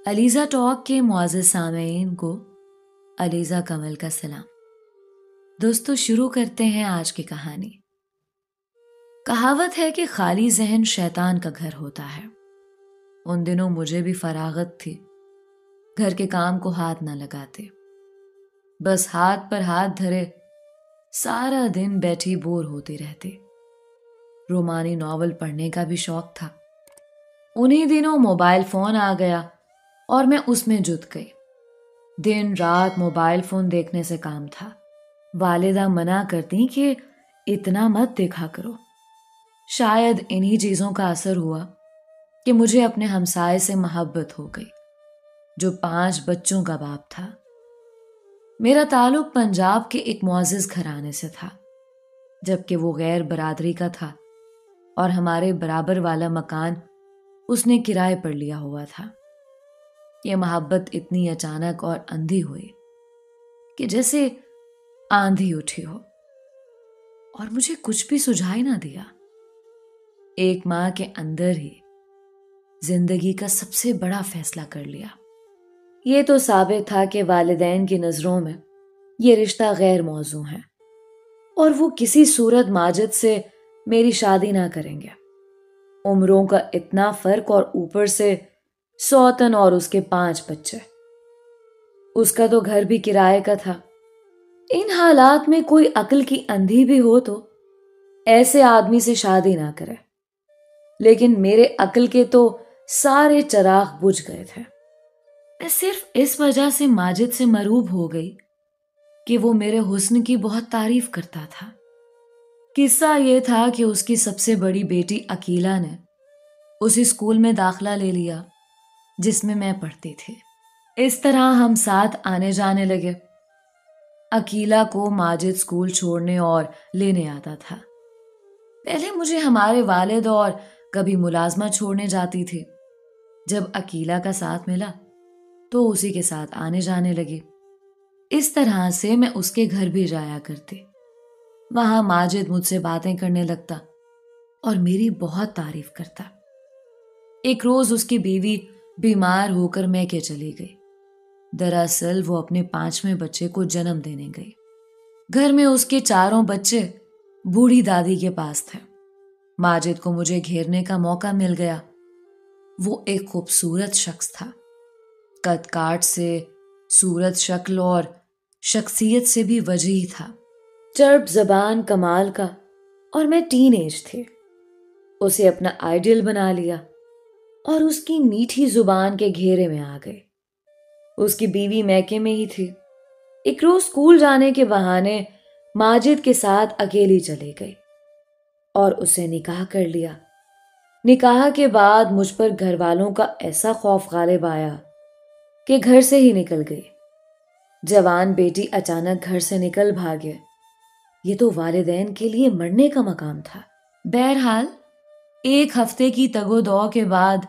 Alizeh talk کے معزز سامعین کو علیزہ کمل کا سلام۔ دوستو، شروع کرتے ہیں آج کی کہانی۔ کہاوت ہے کہ خالی ذہن شیطان کا گھر ہوتا ہے۔ ان دنوں مجھے بھی فراغت تھی، گھر کے کام کو ہاتھ نہ لگاتے، بس ہاتھ پر ہاتھ دھرے سارا دن بیٹھی بور ہوتی رہتی۔ رومانی ناول پڑھنے کا بھی شوق تھا۔ انہی دنوں موبائل فون آ گیا اور میں اس میں جت گئی۔ دن رات موبائل فون دیکھنے سے کام تھا۔ والدہ منع کرتی کہ اتنا مت دیکھا کرو۔ شاید انہی چیزوں کا اثر ہوا کہ مجھے اپنے ہمسائے سے محبت ہو گئی، جو 5 بچوں کا باپ تھا۔ میرا تعلق پنجاب کے ایک معزز گھرانے سے تھا، جبکہ وہ غیر برادری کا تھا اور ہمارے برابر والا مکان اس نے کرائے پر لیا ہوا تھا۔ یہ محبت اتنی اچانک اور اندھی ہوئی کہ جیسے آندھی اٹھی ہو، اور مجھے کچھ بھی سجھائی نہ دیا۔ ایک ماہ کے اندر ہی زندگی کا سب سے بڑا فیصلہ کر لیا۔ یہ تو ثابت تھا کہ والدین کی نظروں میں یہ رشتہ غیر موزوں ہے اور وہ کسی صورت ماجد سے میری شادی نہ کریں گے۔ عمروں کا اتنا فرق اور اوپر سے سوتن اور اس کے 5 بچے۔ اس کا تو گھر بھی کرائے کا تھا۔ ان حالات میں کوئی عقل کی اندھی بھی ہو تو ایسے آدمی سے شادی نہ کرے، لیکن میرے عقل کے تو سارے چراغ بجھ گئے تھے۔ میں صرف اس وجہ سے ماجد سے مرعوب ہو گئی کہ وہ میرے حسن کی بہت تعریف کرتا تھا۔ قصہ یہ تھا کہ اس کی سب سے بڑی بیٹی عقیلہ نے اسی اسکول میں داخلہ لے لیا جس میں پڑھتی تھی۔ اس طرح ہم ساتھ آنے جانے لگے۔ عقیلہ کو ماجد اسکول چھوڑنے اور لینے آتا تھا۔ پہلے مجھے ہمارے والد اور کبھی ملازمہ چھوڑنے جاتی تھی۔ جب عقیلہ کا ساتھ ملا تو اسی کے ساتھ آنے جانے لگی۔ اس طرح سے میں اس کے گھر بھی جایا کرتی۔ وہاں ماجد مجھ سے باتیں کرنے لگتا اور میری بہت تعریف کرتا۔ ایک روز اس کی بیوی بیمار ہو کر میکے چلی گئی۔ دراصل وہ اپنے 5ویں بچے کو جنم دینے گئی۔ گھر میں اس کے 4 بچے بوڑھی دادی کے پاس تھے۔ ماجد کو مجھے گھیرنے کا موقع مل گیا۔ وہ ایک خوبصورت شخص تھا، قد کاٹ سے، صورت شکل اور شخصیت سے بھی وجیح تھا، چرب زبان کمال کا، اور میں ٹین ایج تھی۔ اسے اپنا آئیڈیل بنا لیا اور اس کی میٹھی زبان کے گھیرے میں آ گئی۔ اس کی بیوی میکے میں ہی تھی۔ ایک روز اسکول جانے کے بہانے ماجد کے ساتھ اکیلی چلی گئی اور اسے نکاح کر لیا۔ نکاح کے بعد مجھ پر گھر والوں کا ایسا خوف غالب آیا کہ گھر سے ہی نکل گئی۔ جوان بیٹی اچانک گھر سے نکل بھاگے، یہ تو والدین کے لیے مرنے کا مقام تھا۔ بہرحال 1 ہفتے کی تگ و دو کے بعد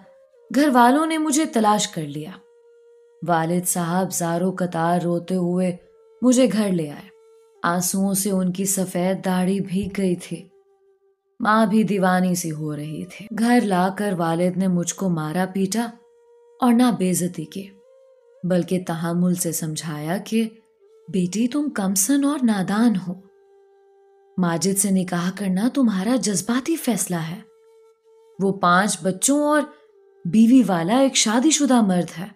گھر والوں نے مجھے تلاش کر لیا۔ والد صاحب زاروں قطار روتے ہوئے مجھے گھر لے آئے۔ آنسوؤں سے ان کی سفید داڑھی بھیگ گئی تھی۔ ماں بھی دیوانی سی ہو رہی تھی۔ گھر لا کر والد نے مجھ کو مارا پیٹا اور نہ بے عزتی کی، بلکہ تحمل سے سمجھایا کہ بیٹی تم کمسن اور نادان ہو۔ ماجد سے نکاح کرنا تمہارا جذباتی فیصلہ ہے۔ وہ 5 بچوں اور بیوی والا ایک شادی شدہ مرد ہے۔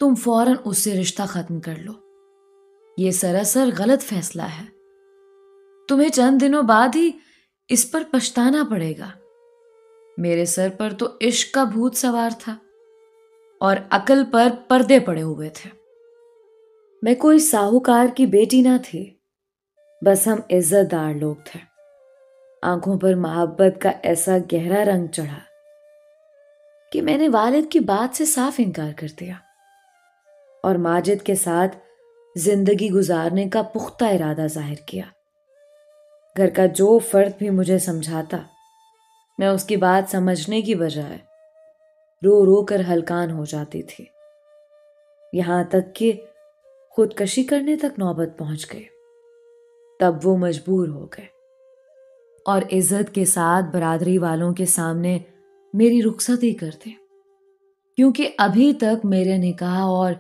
تم فوراً اس سے رشتہ ختم کر لو۔ یہ سراسر غلط فیصلہ ہے۔ تمہیں چند دنوں بعد ہی اس پر پچھتانا پڑے گا۔ میرے سر پر تو عشق کا بھوت سوار تھا اور عقل پر پردے پڑے ہوئے تھے۔ میں کوئی ساہوکار کی بیٹی نہ تھی، بس ہم عزت دار لوگ تھے۔ آنکھوں پر محبت کا ایسا گہرا رنگ چڑھا کہ میں نے والد کی بات سے صاف انکار کر دیا اور ماجد کے ساتھ زندگی گزارنے کا پختہ ارادہ ظاہر کیا۔ گھر کا جو فرد بھی مجھے سمجھاتا، میں اس کی بات سمجھنے کی بجائے رو رو کر ہلکان ہو جاتی تھی، یہاں تک کہ خودکشی کرنے تک نوبت پہنچ گئی۔ تب وہ مجبور ہو گئے اور عزت کے ساتھ برادری والوں کے سامنے میری رخصتی کر دیں، کیونکہ ابھی تک میرے نکاح اور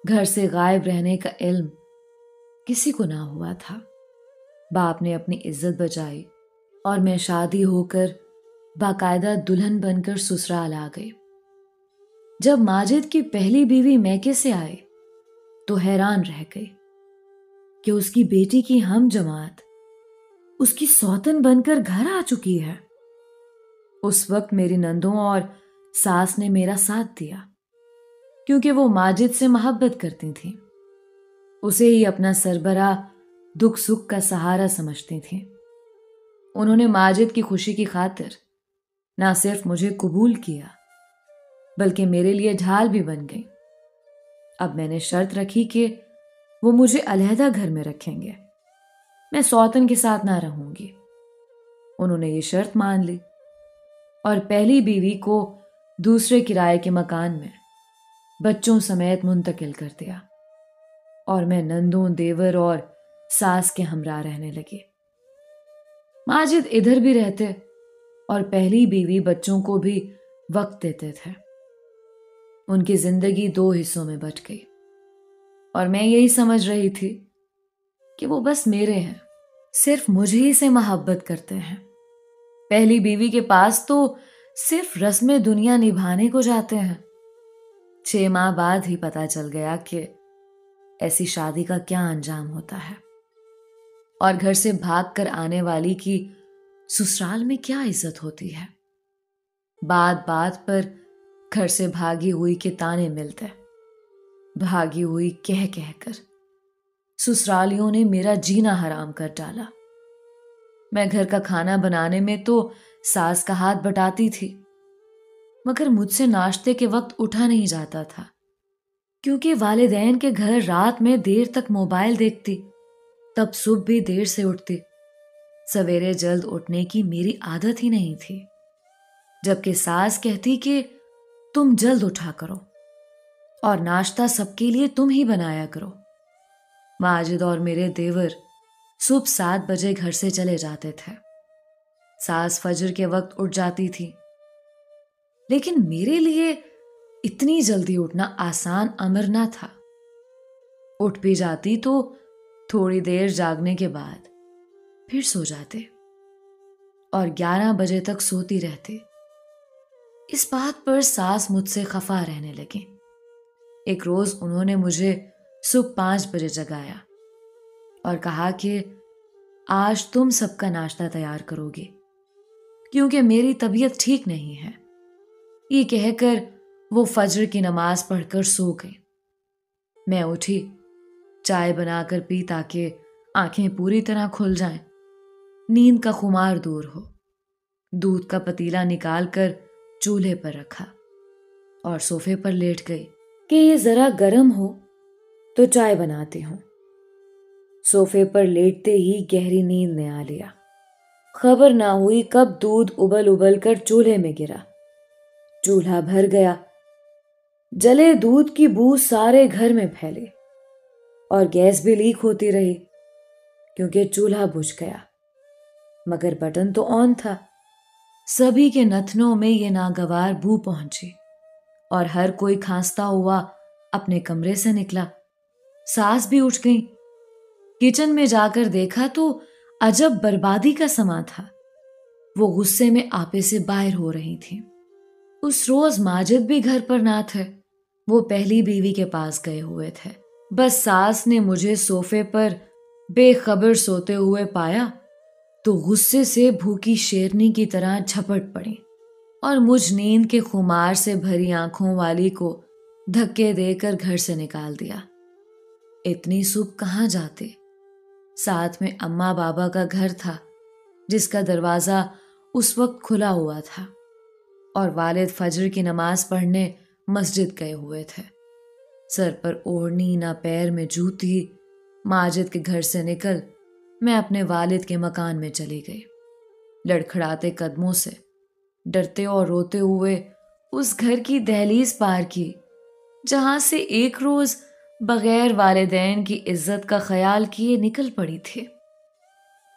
گھر سے غائب رہنے کا علم کسی کو نہ ہوا تھا۔ باپ نے اپنی عزت بچائی اور میں شادی ہو کر باقاعدہ دلہن بن کر سسرال آ گئی۔ جب ماجد کی پہلی بیوی میکے سے آئی تو حیران رہ گئی کہ اس کی بیٹی کی ہم جماعت اس کی سوتن بن کر گھر آ چکی ہے۔ اس وقت میری نندوں اور ساس نے میرا ساتھ دیا کیونکہ وہ ماجد سے محبت کرتی تھیں، اسے ہی اپنا سربراہ دکھ سکھ کا سہارا سمجھتی تھیں۔ انہوں نے ماجد کی خوشی کی خاطر نہ صرف مجھے قبول کیا بلکہ میرے لیے ڈھال بھی بن گئی۔ اب میں نے شرط رکھی کہ وہ مجھے علیحدہ گھر میں رکھیں گے، میں سوتن کے ساتھ نہ رہوں گی۔ انہوں نے یہ شرط مان لی اور پہلی بیوی کو دوسرے کرائے کے مکان میں بچوں سمیت منتقل کر دیا، اور میں نندوں، دیور اور ساس کے ہمراہ رہنے لگی۔ ماجد ادھر بھی رہتے اور پہلی بیوی بچوں کو بھی وقت دیتے تھے۔ ان کی زندگی 2 حصوں میں بٹ گئی اور میں یہی سمجھ رہی تھی کہ وہ بس میرے ہیں، صرف مجھے ہی سے محبت کرتے ہیں۔ پہلی بیوی کے پاس تو صرف رسم دنیا نبھانے کو جاتے ہیں۔ 6 ماہ بعد ہی پتہ چل گیا کہ ایسی شادی کا کیا انجام ہوتا ہے اور گھر سے بھاگ کر آنے والی کی سسرال میں کیا عزت ہوتی ہے۔ بات بات پر گھر سے بھاگی ہوئی کے تانے ملتے، بھاگی ہوئی کہہ کہہ کر سسرالیوں نے میرا جینا حرام کر ڈالا۔ میں گھر کا کھانا بنانے میں تو ساس کا ہاتھ بٹاتی تھی، مگر مجھ سے ناشتے کے وقت اٹھا نہیں جاتا تھا کیونکہ والدین کے گھر رات میں دیر تک موبائل دیکھتی، تب صبح بھی دیر سے اٹھتی۔ سویرے جلد اٹھنے کی میری عادت ہی نہیں تھی، جبکہ ساس کہتی کہ تم جلد اٹھا کرو اور ناشتہ سب کے لیے تم ہی بنایا کرو۔ ماجد اور میرے دیور صبح 7 بجے گھر سے چلے جاتے تھے، ساس فجر کے وقت اٹھ جاتی تھی، لیکن میرے لیے اتنی جلدی اٹھنا آسان امر نہ تھا۔ اٹھ بھی جاتی تو تھوڑی دیر جاگنے کے بعد پھر سو جاتے اور 11 بجے تک سوتی رہتی۔ اس بات پر ساس مجھ سے خفا رہنے لگی۔ ایک روز انہوں نے مجھے صبح 5 بجے جگایا اور کہا کہ آج تم سب کا ناشتہ تیار کرو گی کیونکہ میری طبیعت ٹھیک نہیں ہے۔ یہ کہہ کر وہ فجر کی نماز پڑھ کر سو گئی۔ میں اٹھی، چائے بنا کر پی تاکہ آنکھیں پوری طرح کھل جائیں، نیند کا خمار دور ہو۔ دودھ کا پتیلا نکال کر چولہے پر رکھا اور صوفے پر لیٹ گئی کہ یہ ذرا گرم ہو تو چائے بناتی ہوں۔ صوفے پر لیٹتے ہی گہری نیند نے آ لیا۔ خبر نہ ہوئی کب دودھ ابل ابل کر چولہے میں گرا، چولہا بھر گیا، جلے دودھ کی بو سارے گھر میں پھیلی اور گیس بھی لیک ہوتی رہی کیونکہ چولہا بجھ گیا، مگر بٹن تو آن تھا۔ سبھی کے نتنوں میں یہ ناگوار بو پہنچی اور ہر کوئی کھانستا ہوا اپنے کمرے سے نکلا۔ ساس بھی اٹھ گئی، کچن میں جا کر دیکھا تو عجب بربادی کا سما تھا۔ وہ غصے میں آپے سے باہر ہو رہی تھیں۔ اس روز ماجد بھی گھر پر نہ تھے، وہ پہلی بیوی کے پاس گئے ہوئے تھے۔ بس ساس نے مجھے صوفے پر بے خبر سوتے ہوئے پایا تو غصے سے بھوکی شیرنی کی طرح جھپٹ پڑی اور مجھ نیند کے خمار سے بھری آنکھوں والی کو دھکے دے کر گھر سے نکال دیا۔ اتنی صبح کہاں جاتے؟ ساتھ میں اماں بابا کا گھر تھا جس کا دروازہ اس وقت کھلا ہوا تھا، اور والد فجر کی نماز پڑھنے مسجد گئے ہوئے تھے۔ سر پر اوڑھنی، نہ پیر میں جوتی، ماجد کے گھر سے نکل میں اپنے والد کے مکان میں چلی گئی۔ لڑکھڑاتے قدموں سے، ڈرتے اور روتے ہوئے اس گھر کی دہلیز پار کی جہاں سے ایک روز بغیر والدین کی عزت کا خیال کیے نکل پڑی تھی۔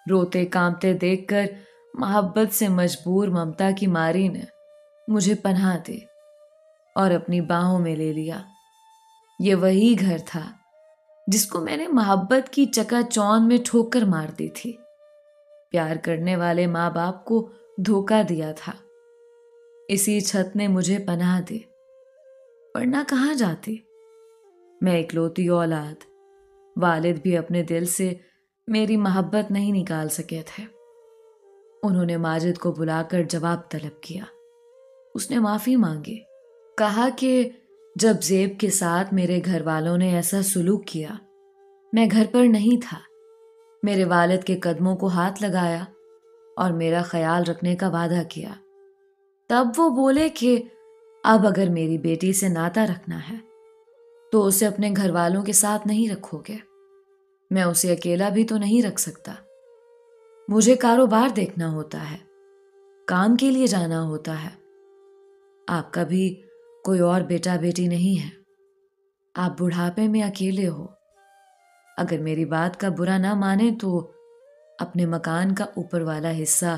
روتے کانپتے دیکھ کر محبت سے مجبور ممتا کی ماری نے مجھے پناہ دی۔ اور اپنی باہوں میں لے لیا۔ یہ وہی گھر تھا جس کو میں نے محبت کی چکا چوند میں ٹھوکر مار دی تھی، پیار کرنے والے ماں باپ کو دھوکہ دیا تھا۔ اسی چھت نے مجھے پناہ دی، ورنہ کہاں جاتی؟ میں اکلوتی اولاد، والد بھی اپنے دل سے میری محبت نہیں نکال سکے تھے۔ انہوں نے ماجد کو بلا کر جواب طلب کیا۔ اس نے معافی مانگی، کہا کہ جب زیب کے ساتھ میرے گھر والوں نے ایسا سلوک کیا، میں گھر پر نہیں تھا، میرے والد کے قدموں کو ہاتھ لگایا اور میرا خیال رکھنے کا وعدہ کیا۔ تب وہ بولے کہ اب اگر میری بیٹی سے ناطہ رکھنا ہے تو اسے اپنے گھر والوں کے ساتھ نہیں رکھو گے۔ میں اسے اکیلا بھی تو نہیں رکھ سکتا، مجھے کاروبار دیکھنا ہوتا ہے، کام کے لیے جانا ہوتا ہے۔ آپ کا بھی کوئی اور بیٹا بیٹی نہیں ہے، آپ بڑھاپے میں اکیلے ہو۔ اگر میری بات کا برا نہ مانے تو اپنے مکان کا اوپر والا حصہ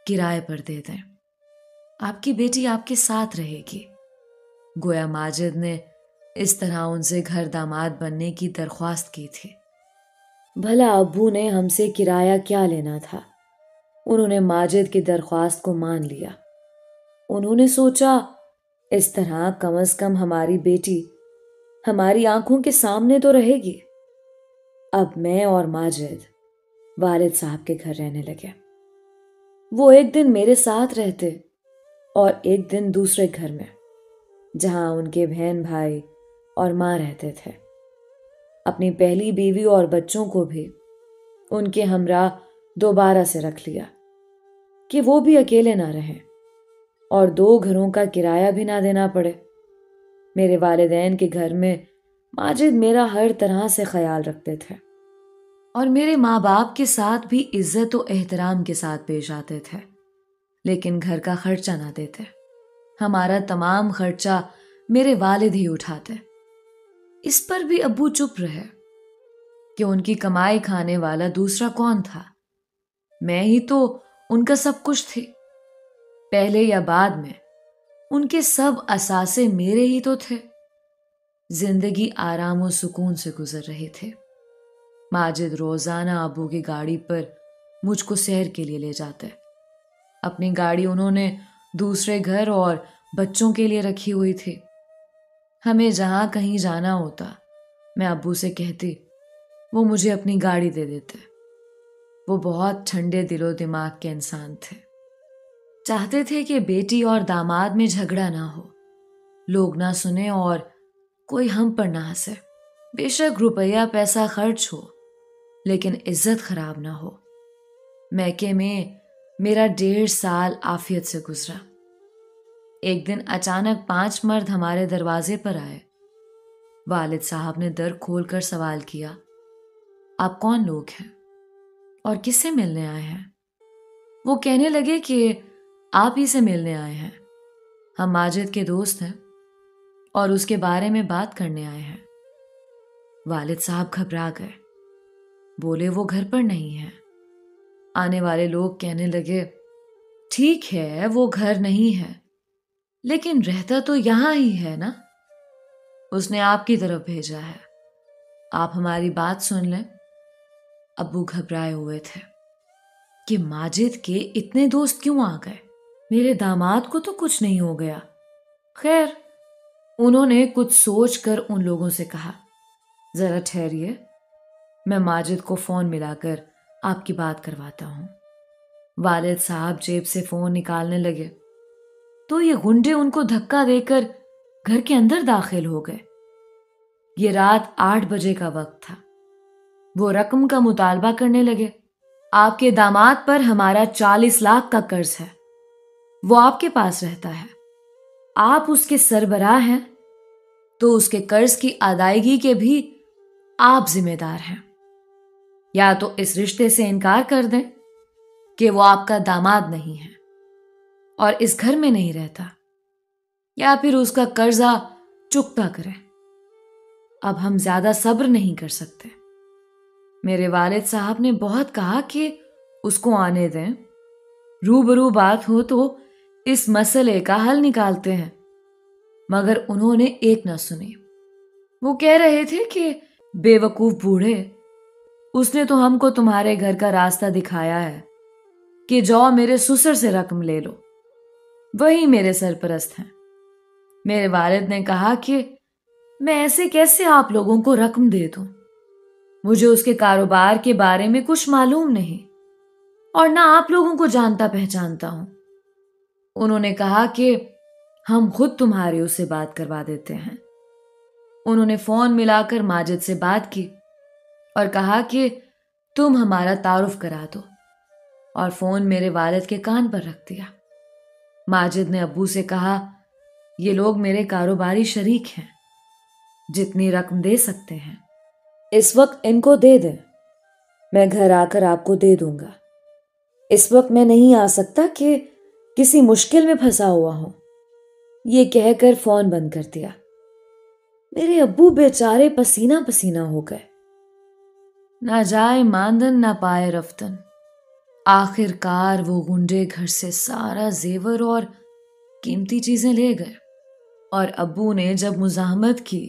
کرائے پر دے دیں، آپ کی بیٹی آپ کے ساتھ رہے گی۔ گویا ماجد نے اس طرح ان سے گھر داماد بننے کی درخواست کی تھی۔ بھلا ابو نے ہم سے کرایہ کیا لینا تھا؟ انہوں نے ماجد کی درخواست کو مان لیا۔ انہوں نے سوچا اس طرح کم از کم ہماری بیٹی ہماری آنکھوں کے سامنے تو رہے گی۔ اب میں اور ماجد والد صاحب کے گھر رہنے لگے۔ وہ ایک دن میرے ساتھ رہتے اور ایک دن دوسرے گھر میں، جہاں ان کے بہن بھائی اور ماں رہتے تھے۔ اپنی پہلی بیوی اور بچوں کو بھی ان کے ہمراہ دوبارہ سے رکھ لیا کہ وہ بھی اکیلے نہ رہیں اور 2 گھروں کا کرایہ بھی نہ دینا پڑے۔ میرے والدین کے گھر میں ماجد میرا ہر طرح سے خیال رکھتے تھے اور میرے ماں باپ کے ساتھ بھی عزت و احترام کے ساتھ پیش آتے تھے، لیکن گھر کا خرچہ نہ دیتے۔ ہمارا تمام خرچہ میرے والد ہی اٹھاتے۔ اس پر بھی ابو چپ رہے کہ ان کی کمائی کھانے والا دوسرا کون تھا؟ میں ہی تو ان کا سب کچھ تھی۔ پہلے یا بعد میں ان کے سب اثاثے میرے ہی تو تھے۔ زندگی آرام و سکون سے گزر رہی تھی۔ ماجد روزانہ ابو کی گاڑی پر مجھ کو سیر کے لیے لے جاتے۔ اپنی گاڑی انہوں نے دوسرے گھر اور بچوں کے لیے رکھی ہوئی تھی۔ ہمیں جہاں کہیں جانا ہوتا میں ابو سے کہتی، وہ مجھے اپنی گاڑی دے دیتے۔ وہ بہت ٹھنڈے دل و دماغ کے انسان تھے۔ چاہتے تھے کہ بیٹی اور داماد میں جھگڑا نہ ہو، لوگ نہ سنیں اور کوئی ہم پر نہ ہنسے۔ بے شک روپیہ پیسہ خرچ ہو، لیکن عزت خراب نہ ہو۔ میکے میں میرا 1.5 سال عافیت سے گزرا۔ ایک دن اچانک 5 مرد ہمارے دروازے پر آئے۔ والد صاحب نے در کھول کر سوال کیا، آپ کون لوگ ہیں اور کس سے ملنے آئے ہیں؟ وہ کہنے لگے کہ آپ ہی سے ملنے آئے ہیں، ہم ماجد کے دوست ہیں اور اس کے بارے میں بات کرنے آئے ہیں۔ والد صاحب گھبرا گئے، بولے وہ گھر پر نہیں ہیں۔ آنے والے لوگ کہنے لگے، ٹھیک ہے وہ گھر نہیں ہے، لیکن رہتا تو یہاں ہی ہے نا، اس نے آپ کی طرف بھیجا ہے، آپ ہماری بات سن لیں۔ ابو گھبرائے ہوئے تھے کہ ماجد کے اتنے دوست کیوں آ گئے؟ میرے داماد کو تو کچھ نہیں ہو گیا۔ خیر، انہوں نے کچھ سوچ کر ان لوگوں سے کہا، ذرا ٹھہریے، میں ماجد کو فون ملا کر آپ کی بات کرواتا ہوں۔ والد صاحب جیب سے فون نکالنے لگے تو یہ گنڈے ان کو دھکا دے کر گھر کے اندر داخل ہو گئے۔ یہ رات 8 بجے کا وقت تھا۔ وہ رقم کا مطالبہ کرنے لگے، آپ کے داماد پر ہمارا 40 لاکھ کا قرض ہے، وہ آپ کے پاس رہتا ہے، آپ اس کے سربراہ ہیں تو اس کے قرض کی ادائیگی کے بھی آپ ذمہ دار ہیں۔ یا تو اس رشتے سے انکار کر دیں کہ وہ آپ کا داماد نہیں ہے اور اس گھر میں نہیں رہتا، یا پھر اس کا قرضہ چکتا کریں۔ اب ہم زیادہ صبر نہیں کر سکتے۔ میرے والد صاحب نے بہت کہا کہ اس کو آنے دیں، روبرو بات ہو تو اس مسئلے کا حل نکالتے ہیں۔ مگر انہوں نے ایک نہ سنی۔ وہ کہہ رہے تھے کہ بے وقوف بوڑھے، اس نے تو ہم کو تمہارے گھر کا راستہ دکھایا ہے کہ جاؤ میرے سسر سے رقم لے لو، وہی میرے سرپرست ہیں۔ میرے والد نے کہا کہ میں ایسے کیسے آپ لوگوں کو رقم دے دوں، مجھے اس کے کاروبار کے بارے میں کچھ معلوم نہیں اور نہ آپ لوگوں کو جانتا پہچانتا ہوں۔ انہوں نے کہا کہ ہم خود تمہاری اس سے بات کروا دیتے ہیں۔ انہوں نے فون ملا کر ماجد سے بات کی اور کہا کہ تم ہمارا تعارف کرا دو، اور فون میرے والد کے کان پر رکھ دیا۔ ماجد نے ابو سے کہا یہ لوگ میرے کاروباری شریک ہیں، جتنی رقم دے سکتے ہیں اس وقت ان کو دے دیں، میں گھر آ کر آپ کو دے دوں گا۔ اس وقت میں نہیں آ سکتا کہ کسی مشکل میں پھنسا ہوا ہوں۔ یہ کہہ کر فون بند کر دیا۔ میرے ابو بیچارے پسینہ پسینہ ہو گئے۔ نہ جائے ماندن نہ پائے رفتن، آخر کار وہ گنڈے گھر سے سارا زیور اور قیمتی چیزیں لے گئے، اور ابو نے جب مزاحمت کی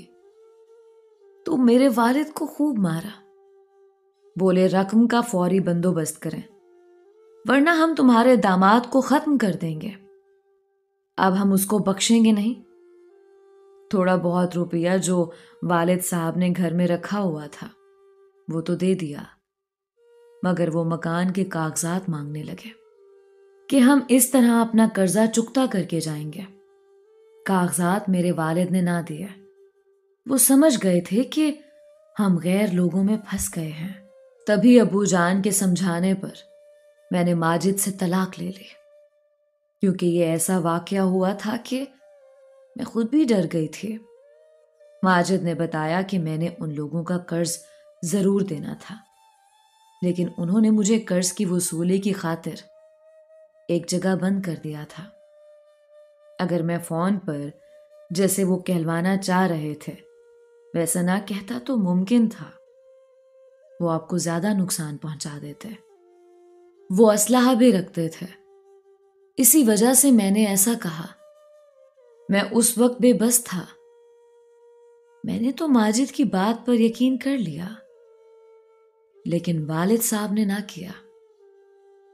تو میرے والد کو خوب مارا۔ بولے رقم کا فوری بندوبست کریں ورنہ ہم تمہارے داماد کو ختم کر دیں گے، اب ہم اس کو بخشیں گے نہیں۔ تھوڑا بہت روپیہ جو والد صاحب نے گھر میں رکھا ہوا تھا وہ تو دے دیا، مگر وہ مکان کے کاغذات مانگنے لگے کہ ہم اس طرح اپنا قرضہ چکتا کر کے جائیں گے۔ کاغذات میرے والد نے نہ دیے، وہ سمجھ گئے تھے کہ ہم غیر لوگوں میں پھنس گئے ہیں۔ تبھی ابو جان کے سمجھانے پر میں نے ماجد سے طلاق لے لی، کیونکہ یہ ایسا واقعہ ہوا تھا کہ میں خود بھی ڈر گئی تھی۔ ماجد نے بتایا کہ میں نے ان لوگوں کا قرض ضرور دینا تھا، لیکن انہوں نے مجھے قرض کی وصولی کی خاطر ایک جگہ بند کر دیا تھا۔ اگر میں فون پر جیسے وہ کہلوانا چاہ رہے تھے ویسا نہ کہتا تو ممکن تھا وہ آپ کو زیادہ نقصان پہنچا دیتے۔ وہ اسلحہ بھی رکھتے تھے، اسی وجہ سے میں نے ایسا کہا۔ میں اس وقت بے بس تھا، میں نے تو ماجد کی بات پر یقین کر لیا، لیکن والد صاحب نے نہ کیا۔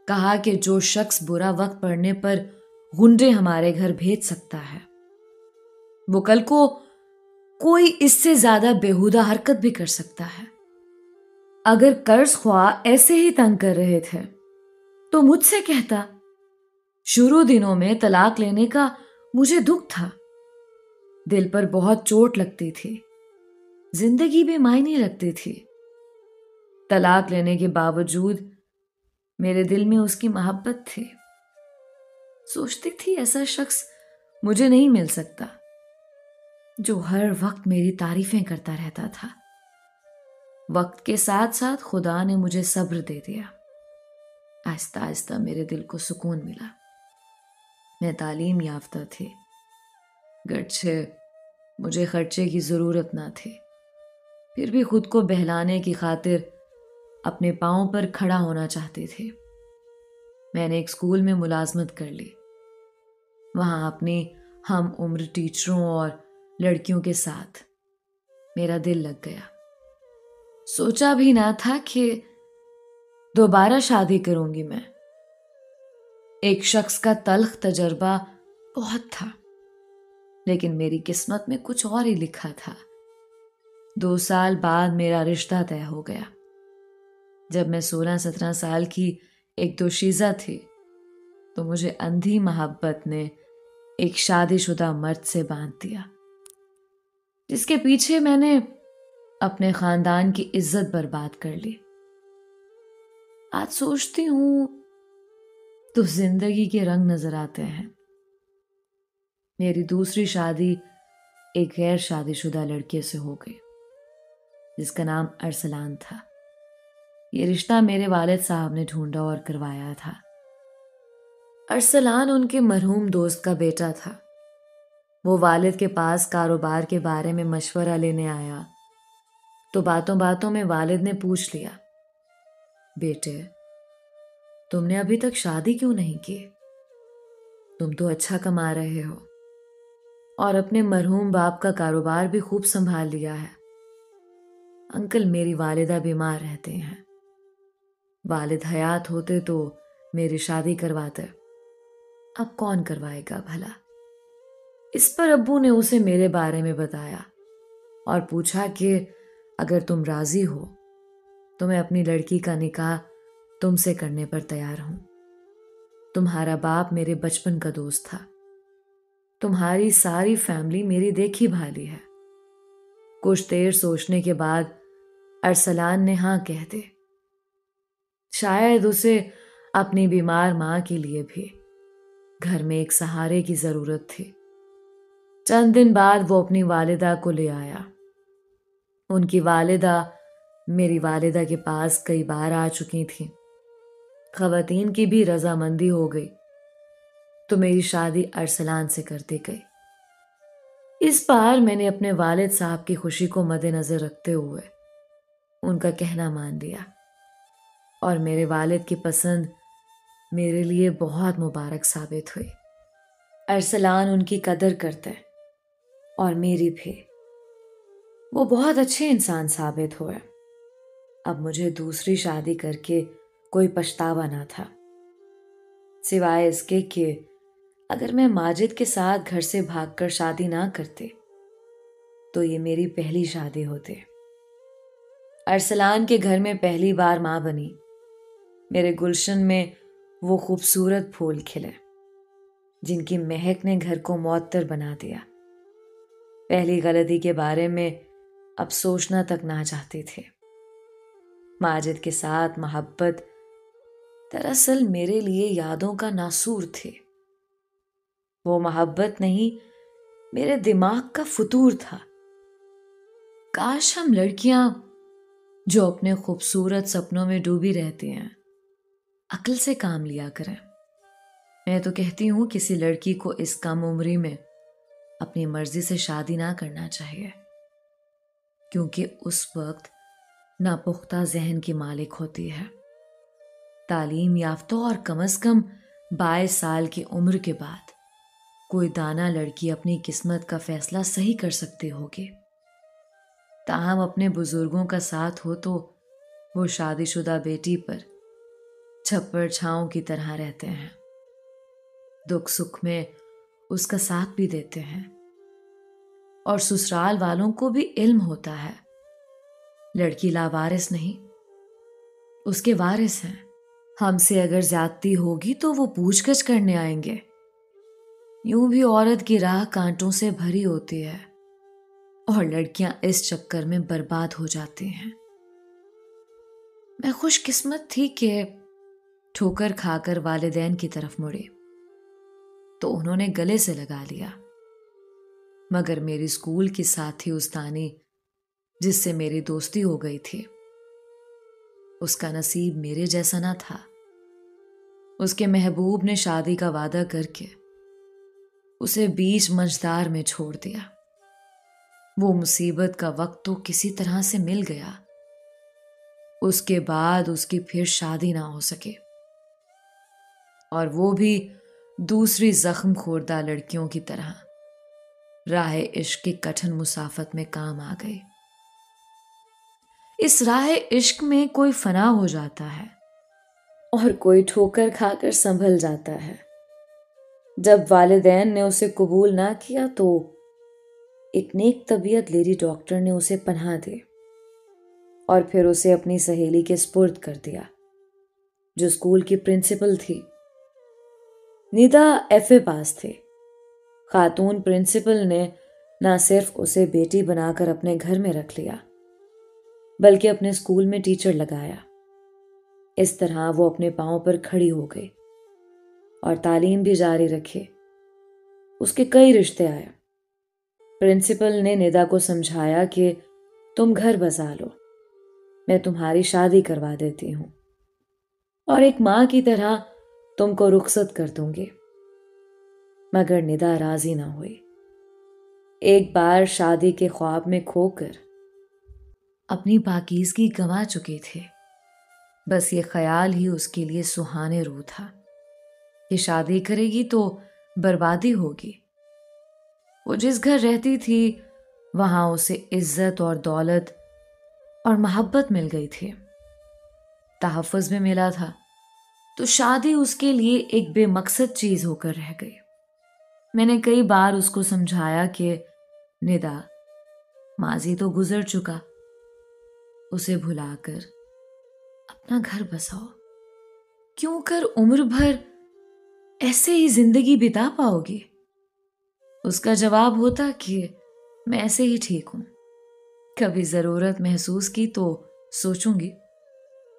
کہا کہ جو شخص برا وقت پڑنے پر گنڈے ہمارے گھر بھیج سکتا ہے وہ کل کو کوئی اس سے زیادہ بےہودہ حرکت بھی کر سکتا ہے۔ اگر قرض خواہ ایسے ہی تنگ کر رہے تھے تو مجھ سے کہتا۔ شروع دنوں میں طلاق لینے کا مجھے دکھ تھا، دل پر بہت چوٹ لگتی تھی، زندگی بے معنی لگتی تھی۔ طلاق لینے کے باوجود میرے دل میں اس کی محبت تھی۔ سوچتی تھی ایسا شخص مجھے نہیں مل سکتا جو ہر وقت میری تعریفیں کرتا رہتا تھا۔ وقت کے ساتھ ساتھ خدا نے مجھے صبر دے دیا۔ آہستہ آہستہ میرے دل کو سکون ملا۔ میں تعلیم یافتہ تھی، گرچہ مجھے خرچے کی ضرورت نہ تھی، پھر بھی خود کو بہلانے کی خاطر اپنے پاؤں پر کھڑا ہونا چاہتی تھی۔ میں نے ایک اسکول میں ملازمت کر لی، وہاں اپنی ہم عمر ٹیچروں اور لڑکیوں کے ساتھ میرا دل لگ گیا۔ سوچا بھی نہ تھا کہ دوبارہ شادی کروں گی میں۔ ایک شخص کا تلخ تجربہ بہت تھا، لیکن میری قسمت میں کچھ اور ہی لکھا تھا۔ 2 سال بعد میرا رشتہ طے ہو گیا۔ جب میں 16-17 سال کی ایک دوشیزہ تھی تو مجھے اندھی محبت نے ایک شادی شدہ مرد سے باندھ دیا، جس کے پیچھے میں نے اپنے خاندان کی عزت برباد کر لی۔ آج سوچتی ہوں تو زندگی کے رنگ نظر آتے ہیں۔ میری دوسری شادی ایک غیر شادی شدہ لڑکے سے ہو گئی جس کا نام ارسلان تھا۔ یہ رشتہ میرے والد صاحب نے ڈھونڈا اور کروایا تھا۔ ارسلان ان کے مرحوم دوست کا بیٹا تھا۔ وہ والد کے پاس کاروبار کے بارے میں مشورہ لینے آیا تو باتوں باتوں میں والد نے پوچھ لیا، بیٹے تم نے ابھی تک شادی کیوں نہیں کی؟ تم تو اچھا کما رہے ہو۔ اور اپنے مرحوم باپ کا کاروبار بھی خوب سنبھال لیا ہے۔ انکل میری والدہ بیمار رہتے ہیں۔ والد حیات ہوتے تو میری شادی کرواتے، اب کون کروائے گا بھلا؟ اس پر ابو نے اسے میرے بارے میں بتایا اور پوچھا کہ اگر تم راضی ہو تو میں اپنی لڑکی کا نکاح تم سے کرنے پر تیار ہوں۔ تمہارا باپ میرے بچپن کا دوست تھا، تمہاری ساری فیملی میری دیکھی بھالی ہے۔ کچھ دیر سوچنے کے بعد ارسلان نے ہاں کہہ دے، شاید اسے اپنی بیمار ماں کے لیے بھی گھر میں ایک سہارے کی ضرورت تھی۔ چند دن بعد وہ اپنی والدہ کو لے آیا۔ ان کی والدہ میری والدہ کے پاس کئی بار آ چکی تھیں۔ خواتین کی بھی رضامندی ہو گئی تو میری شادی ارسلان سے کر دی گئی۔ اس بار میں نے اپنے والد صاحب کی خوشی کو مد نظر رکھتے ہوئے ان کا کہنا مان لیا، اور میرے والد کی پسند میرے لیے بہت مبارک ثابت ہوئی۔ ارسلان ان کی قدر کرتے اور میری بھی۔ وہ بہت اچھے انسان ثابت ہوئے۔ اب مجھے دوسری شادی کر کے کوئی پچھتاوا نہ تھا، سوائے اس کے کہ اگر میں ماجد کے ساتھ گھر سے بھاگ کر شادی نہ کرتے تو یہ میری پہلی شادی ہوتی۔ ارسلان کے گھر میں پہلی بار ماں بنی۔ میرے گلشن میں وہ خوبصورت پھول کھلے جن کی مہک نے گھر کو معطر بنا دیا۔ پہلی غلطی کے بارے میں اب سوچنا تک نہ چاہتی تھی۔ ماجد کے ساتھ محبت دراصل میرے لیے یادوں کا ناسور تھی۔ وہ محبت نہیں، میرے دماغ کا فطور تھا۔ کاش ہم لڑکیاں جو اپنے خوبصورت سپنوں میں ڈوبی رہتی ہیں عقل سے کام لیا کریں۔ میں تو کہتی ہوں کسی لڑکی کو اس کم عمری میں اپنی مرضی سے شادی نہ کرنا چاہیے، کیونکہ اس وقت ناپختہ ذہن کی مالک ہوتی ہے۔ تعلیم یافتہ اور کم از کم 22 سال کی عمر کے بعد کوئی دانا لڑکی اپنی قسمت کا فیصلہ صحیح کر سکتی ہوگی۔ تاہم اپنے بزرگوں کا ساتھ ہو تو وہ شادی شدہ بیٹی پر چھپڑ چھاؤں کی طرح رہتے ہیں، دکھ سکھ میں اس کا ساتھ بھی دیتے ہیں، اور سسرال والوں کو بھی علم ہوتا ہے لڑکی لاوارث نہیں، اس کے وارث ہیں۔ ہم سے اگر زیادتی ہوگی تو وہ پوچھ گچھ کرنے آئیں گے۔ یوں بھی عورت کی راہ کانٹوں سے بھری ہوتی ہے اور لڑکیاں اس چکر میں برباد ہو جاتی ہیں۔ میں خوش قسمت تھی کہ ٹھوکر کھا کر والدین کی طرف مڑی تو انہوں نے گلے سے لگا لیا، مگر میری اسکول کی ساتھی استانی جس سے میری دوستی ہو گئی تھی، اس کا نصیب میرے جیسا نہ تھا۔ اس کے محبوب نے شادی کا وعدہ کر کے اسے بیچ منجدار میں چھوڑ دیا۔ وہ مصیبت کا وقت تو کسی طرح سے مل گیا۔ اس کے بعد اس کی پھر شادی نہ ہو سکے، اور وہ بھی دوسری زخم خوردہ لڑکیوں کی طرح راہ عشق کی کٹھن مسافت میں کام آ گئی۔ اس راہ عشق میں کوئی فنا ہو جاتا ہے اور کوئی ٹھوکر کھا کر سنبھل جاتا ہے۔ جب والدین نے اسے قبول نہ کیا تو ایک نیک طبیعت لیڈی ڈاکٹر نے اسے پناہ دی اور پھر اسے اپنی سہیلی کے سپرد کر دیا جو اسکول کی پرنسپل تھی۔ ندا ایف اے پاس تھے۔ خاتون پرنسپل نے نہ صرف اسے بیٹی بنا کر اپنے گھر میں رکھ لیا بلکہ اپنے اسکول میں ٹیچر لگایا۔ اس طرح وہ اپنے پاؤں پر کھڑی ہو گئی اور تعلیم بھی جاری رکھی۔ اس کے کئی رشتے آئے۔ پرنسپل نے ندا کو سمجھایا کہ تم گھر بسا لو، میں تمہاری شادی کروا دیتی ہوں اور ایک ماں کی طرح تم کو رخصت کر دوں گی، مگر ندا راضی نہ ہوئی۔ ایک بار شادی کے خواب میں کھو کر اپنی پاکیزگی گنوا چکی تھی۔ بس یہ خیال ہی اس کے لیے سہانے روح تھا کہ شادی کرے گی تو بربادی ہوگی۔ وہ جس گھر رہتی تھی وہاں اسے عزت اور دولت اور محبت مل گئی تھی، تحفظ بھی ملا تھا، تو شادی اس کے لیے ایک بے مقصد چیز ہو کر رہ گئی۔ میں نے کئی بار اس کو سمجھایا کہ ندا، ماضی تو گزر چکا، اسے بھلا کر اپنا گھر بساؤ، کیوں کر عمر بھر ایسے ہی زندگی بتا پاؤ گی؟ اس کا جواب ہوتا کہ میں ایسے ہی ٹھیک ہوں، کبھی ضرورت محسوس کی تو سوچوں گی،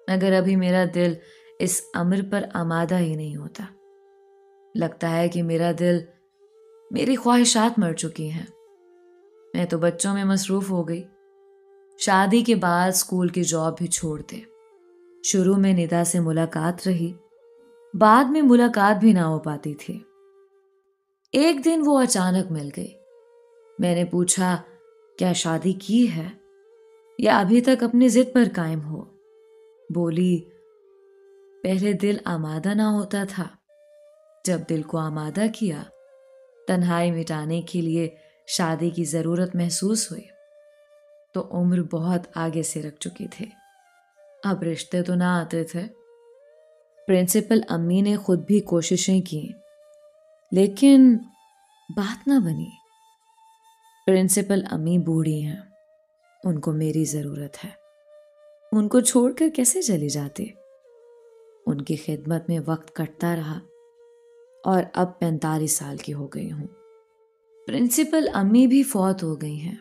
مگر ابھی میرا دل اس امر پر آمادہ ہی نہیں ہوتا۔ لگتا ہے کہ میرا دل، میری خواہشات مر چکی ہیں۔ میں تو بچوں میں مصروف ہو گئی، شادی کے بعد اسکول کی جاب بھی چھوڑ دے۔ شروع میں ندا سے ملاقات رہی، بعد میں ملاقات بھی نہ ہو پاتی تھی۔ ایک دن وہ اچانک مل گئی۔ میں نے پوچھا، کیا شادی کی ہے یا ابھی تک اپنی ضد پر قائم ہو؟ بولی، پہلے دل آمادہ نہ ہوتا تھا، جب دل کو آمادہ کیا، تنہائی مٹانے کے لیے شادی کی ضرورت محسوس ہوئی، تو عمر بہت آگے سے رکھ چکی تھی، اب رشتے تو نہ آتے تھے۔ پرنسپل امی نے خود بھی کوششیں کی، لیکن بات نہ بنی۔ پرنسپل امی بوڑھی ہیں، ان کو میری ضرورت ہے، ان کو چھوڑ کر کیسے چلی جاتی؟ ان کی خدمت میں وقت کٹتا رہا اور اب 45 سال کی ہو گئی ہوں۔ پرنسپل امی بھی فوت ہو گئی ہیں،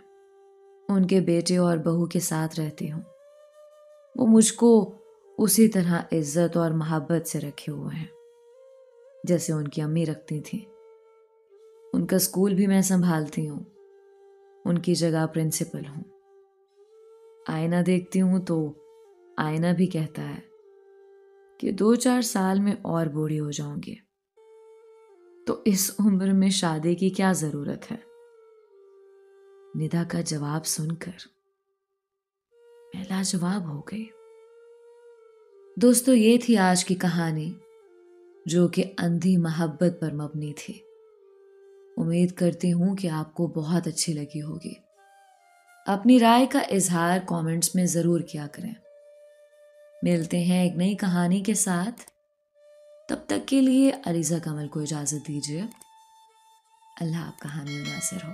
ان کے بیٹے اور بہو کے ساتھ رہتی ہوں۔ وہ مجھ کو اسی طرح عزت اور محبت سے رکھے ہوئے ہیں جیسے ان کی امی رکھتی تھیں۔ ان کا اسکول بھی میں سنبھالتی ہوں، ان کی جگہ پرنسپل ہوں۔ آئینہ دیکھتی ہوں تو آئینہ بھی کہتا ہے کہ 2-4 سال میں اور بوڑھی ہو جاؤں گی، تو اس عمر میں شادی کی کیا ضرورت ہے؟ ندا کا جواب سن کر میں لاجواب ہو گئی۔ دوستو، یہ تھی آج کی کہانی، جو کہ اندھی محبت پر مبنی تھی۔ امید کرتی ہوں کہ آپ کو بہت اچھی لگی ہوگی۔ اپنی رائے کا اظہار کامنٹس میں ضرور کیا کریں۔ ملتے ہیں ایک نئی کہانی کے ساتھ، تب تک کے لیے علیزہ کمل کو اجازت دیجیے۔ اللہ آپ کا حامی و ناصر ہو۔